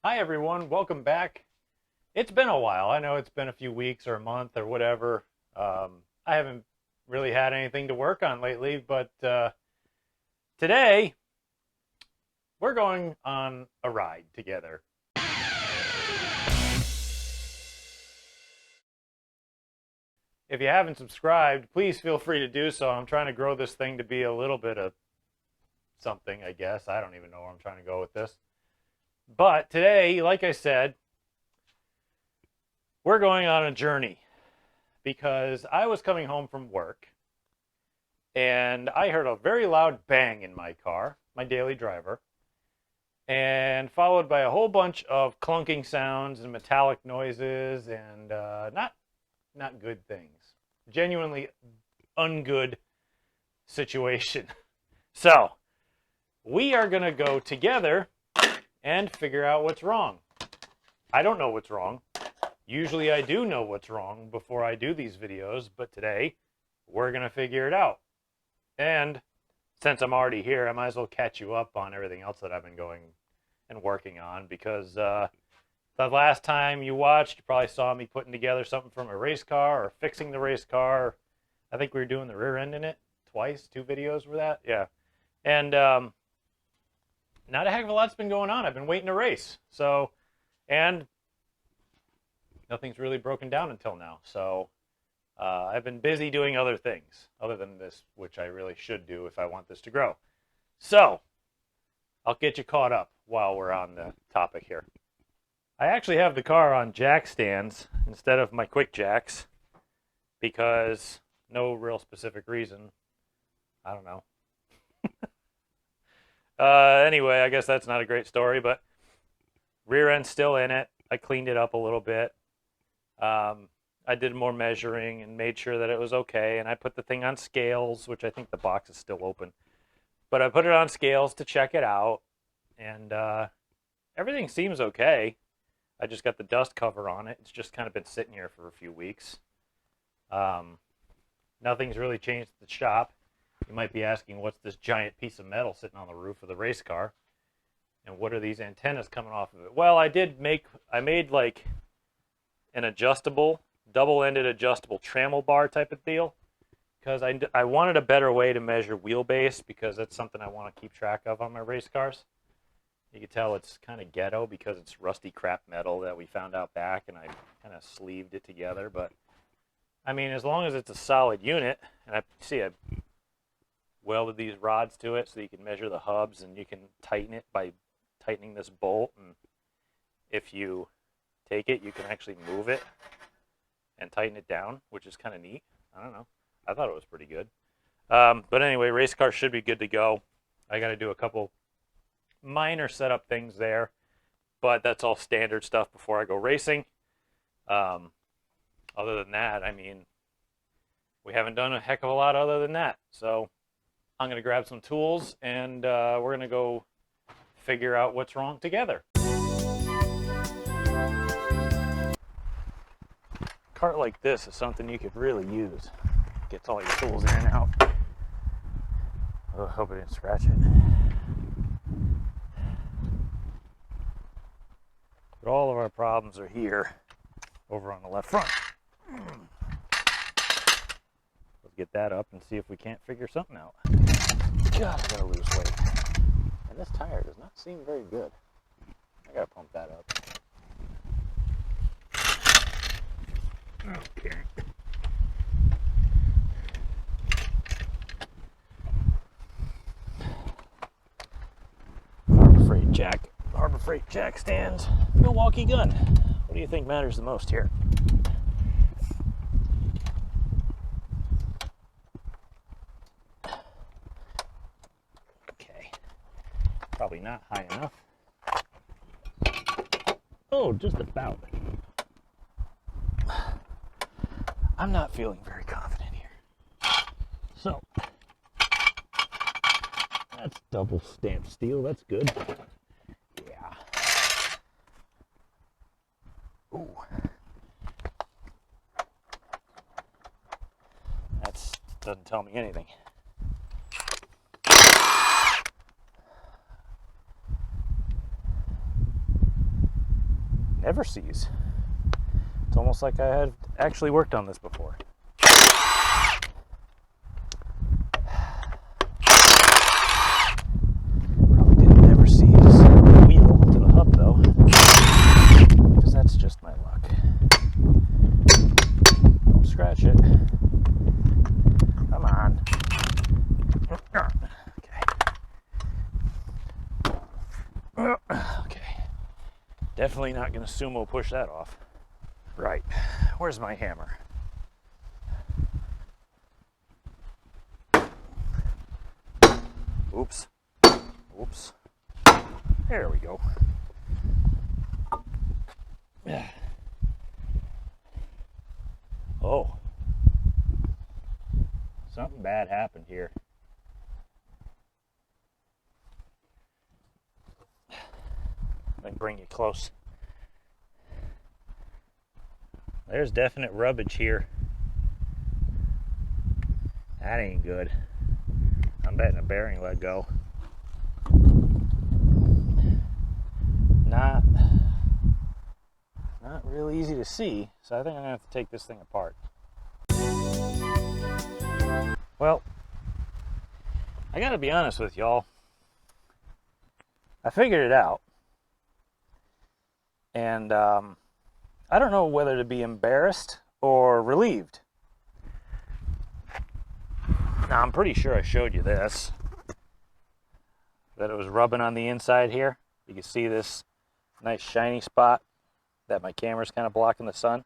Hi everyone, welcome back. It's been a while. I know it's been a few weeks or a month or whatever. I haven't really had anything to work on lately, but today we're going on a ride together. If you haven't subscribed, please feel free to do so. I'm trying to grow this thing to be a little bit of something, I guess. I don't even know where I'm trying to go with this. But today, like I said, we're going on a journey because I was coming home from work and I heard a very loud bang in my car, my daily driver, and followed by a whole bunch of clunking sounds and metallic noises and not good things. Genuinely ungood situation. So, we are going to go together and figure out what's wrong. I don't know what's wrong. Usually I do know what's wrong before I do these videos, but today we're going to figure it out. And since I'm already here, I might as well catch you up on everything else that I've been going and working on, because the last time you watched, you probably saw me putting together something from a race car or fixing the race car. I think we were doing the rear end in it twice. 2 videos were that. Yeah. And not a heck of a lot's been going on. I've been waiting to race. So, and nothing's really broken down until now. So I've been busy doing other things other than this, which I really should do if I want this to grow. So I'll get you caught up while we're on the topic here. I actually have the car on jack stands instead of my quick jacks because no real specific reason. I don't know. Anyway, I guess that's not a great story, but rear end's still in it. I cleaned it up a little bit. I did more measuring and made sure that it was okay, and I put the thing on scales, which I think the box is still open. But I put it on scales to check it out, and everything seems okay. I just got the dust cover on it. It's just kind of been sitting here for a few weeks. Nothing's really changed at the shop. You might be asking, what's this giant piece of metal sitting on the roof of the race car? And what are these antennas coming off of it? Well, I made like an adjustable, double-ended adjustable trammel bar type of deal, because I wanted a better way to measure wheelbase, because that's something I want to keep track of on my race cars. You can tell it's kind of ghetto because it's rusty crap metal that we found out back, and I kind of sleeved it together. But I mean, as long as it's a solid unit, and I welded these rods to it so you can measure the hubs, and you can tighten it by tightening this bolt, and if you take it, you can actually move it and tighten it down, which is kind of neat. I don't know. I thought it was pretty good. But anyway, race car should be good to go. I got to do a couple minor setup things there, but that's all standard stuff before I go racing. Other than that, I mean, we haven't done a heck of a lot other than that. So I'm going to grab some tools, and we're going to go figure out what's wrong together. A cart like this is something you could really use. Gets all your tools in and out. Oh, I hope I didn't scratch it. But all of our problems are here, over on the left front. Let's get that up and see if we can't figure something out. God, I gotta lose weight. And this tire does not seem very good. I gotta pump that up. Okay. Harbor Freight jack stands, Milwaukee gun. What do you think matters the most here? Okay, probably not high enough. Oh, just about. I'm not feeling very confident here. So, that's double stamped steel, that's good. Yeah. Ooh. That doesn't tell me anything. never sees. It's almost like I had actually worked on this before. Probably didn't never seize the wheel to the hub though, because that's just my luck. Don't scratch it. Come on. Okay. Okay. Definitely not going to sumo push that off. Right. Where's my hammer? Oops. Oops. There we go. Oh. Something bad happened here. Let me bring you close. There's definite rubbage here. That ain't good. I'm betting a bearing let go. Not real easy to see, so I think I'm gonna have to take this thing apart. Well, I gotta be honest with y'all. I figured it out. And I don't know whether to be embarrassed or relieved. Now, I'm pretty sure I showed you this. That it was rubbing on the inside here. You can see this nice shiny spot that my camera's kind of blocking the sun.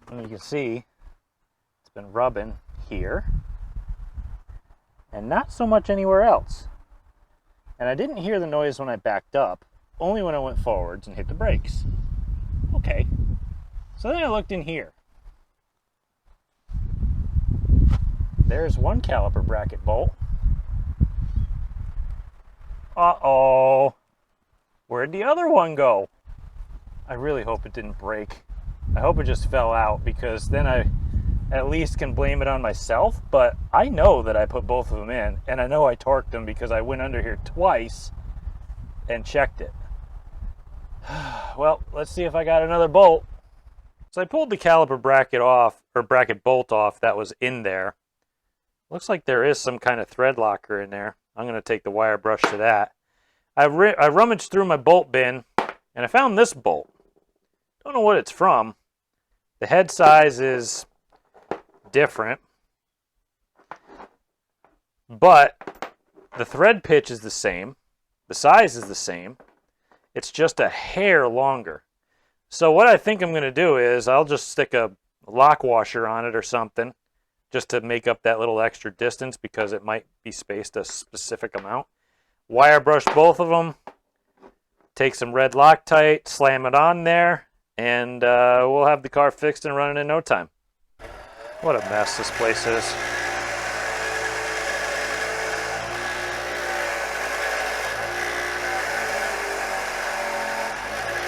And you can see it's been rubbing here. And not so much anywhere else. And I didn't hear the noise when I backed up. Only when I went forwards and hit the brakes. Okay. So then I looked in here. There's one caliper bracket bolt. Uh-oh. Where'd the other one go? I really hope it didn't break. I hope it just fell out, because then I at least can blame it on myself. But I know that I put both of them in, and I know I torqued them because I went under here twice and checked it. Well, let's see if I got another bolt. So I pulled the caliper bracket off, or bracket bolt off that was in there. Looks like there is some kind of thread locker in there. I'm going to take the wire brush to that. I rummaged through my bolt bin, and I found this bolt. Don't know what it's from. The head size is different, but the thread pitch is the same. The size is the same. It's just a hair longer. So what I think I'm going to do is I'll just stick a lock washer on it or something just to make up that little extra distance, because it might be spaced a specific amount. Wire brush both of them. Take some red Loctite, slam it on there, and we'll have the car fixed and running in no time. What a mess this place is.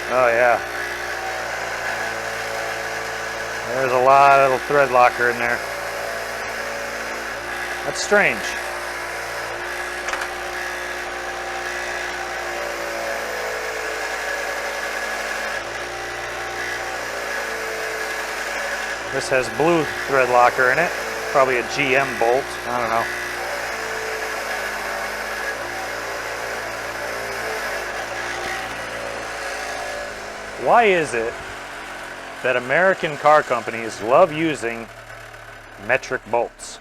Oh yeah. There's a lot of little thread locker in there. That's strange. This has blue thread locker in it. Probably a GM bolt. I don't know. Why is it that American car companies love using metric bolts?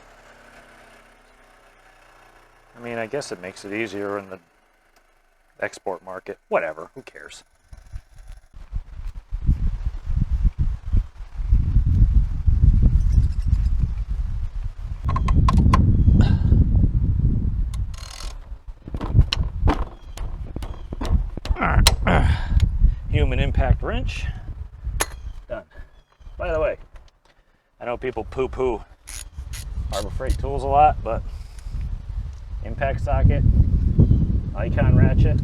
I mean, I guess it makes it easier in the export market. Whatever, who cares? Human impact wrench. Done. By the way, I know people poo-poo Harbor Freight tools a lot, but impact socket, icon ratchet,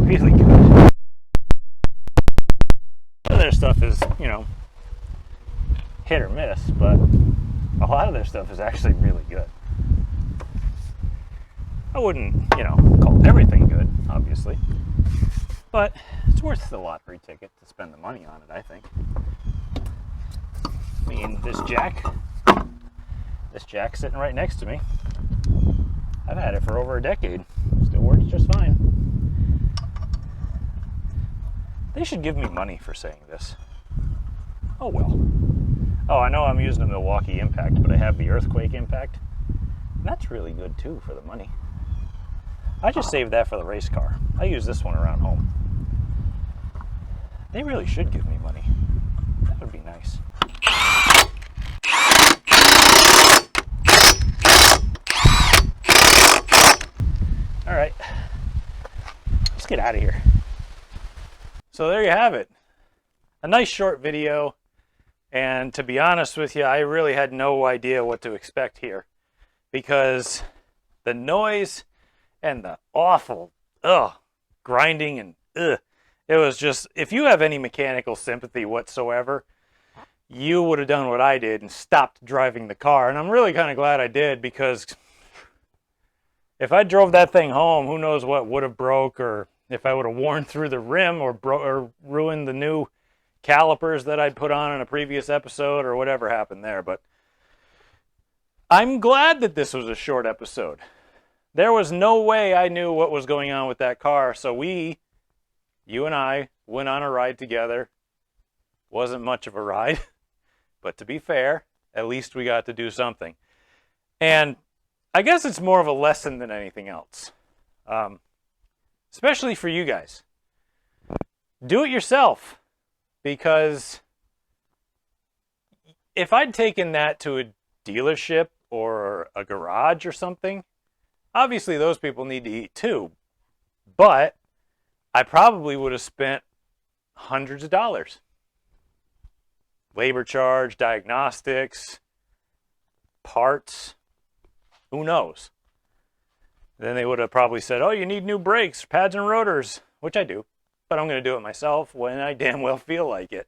really good. Their stuff is, you know, hit or miss, but a lot of their stuff is actually really good. I wouldn't, you know, call everything good, obviously. But it's worth the lottery ticket to spend the money on it, I think. I mean, this jack's sitting right next to me. I've had it for over a decade. Still works just fine. They should give me money for saying this. Oh well. Oh, I know I'm using a Milwaukee Impact, but I have the Earthquake Impact. And that's really good too for the money. I just saved that for the race car. I use this one around home. They really should give me money. That would be nice. All right, let's get out of here. So there you have it. A nice short video. And to be honest with you, I really had no idea what to expect here, because the noise and the awful grinding and it was just, if you have any mechanical sympathy whatsoever, you would have done what I did and stopped driving the car. And I'm really kind of glad I did, because if I drove that thing home, who knows what would have broke, or if I would have worn through the rim or ruined the new calipers that I'd put on in a previous episode, or whatever happened there. But I'm glad that this was a short episode. There was no way I knew what was going on with that car, so you and I went on a ride together. Wasn't much of a ride, but to be fair, at least we got to do something. And I guess it's more of a lesson than anything else, especially for you guys. Do it yourself. Because if I'd taken that to a dealership or a garage or something, obviously those people need to eat too. But I probably would have spent hundreds of dollars. Labor charge, diagnostics, parts, who knows? Then they would have probably said, oh, you need new brakes, pads and rotors, which I do. But I'm going to do it myself when I damn well feel like it.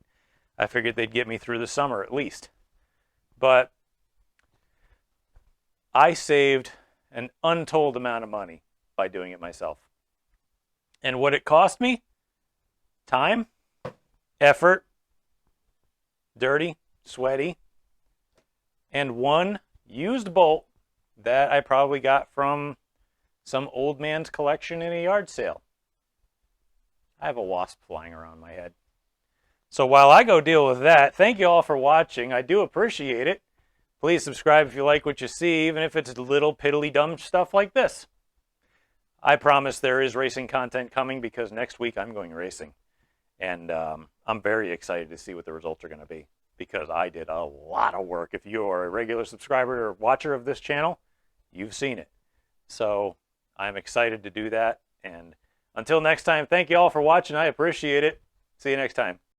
I figured they'd get me through the summer at least. But I saved an untold amount of money by doing it myself. And what it cost me? Time, effort, dirty, sweaty, and one used bolt that I probably got from some old man's collection in a yard sale. I have a wasp flying around my head. So while I go deal with that, thank you all for watching. I do appreciate it. Please subscribe if you like what you see, even if it's little piddly dumb stuff like this. I promise there is racing content coming, because next week I'm going racing. And I'm very excited to see what the results are going to be, because I did a lot of work. If you are a regular subscriber or watcher of this channel, you've seen it. So I'm excited to do that. And until next time, thank you all for watching. I appreciate it. See you next time.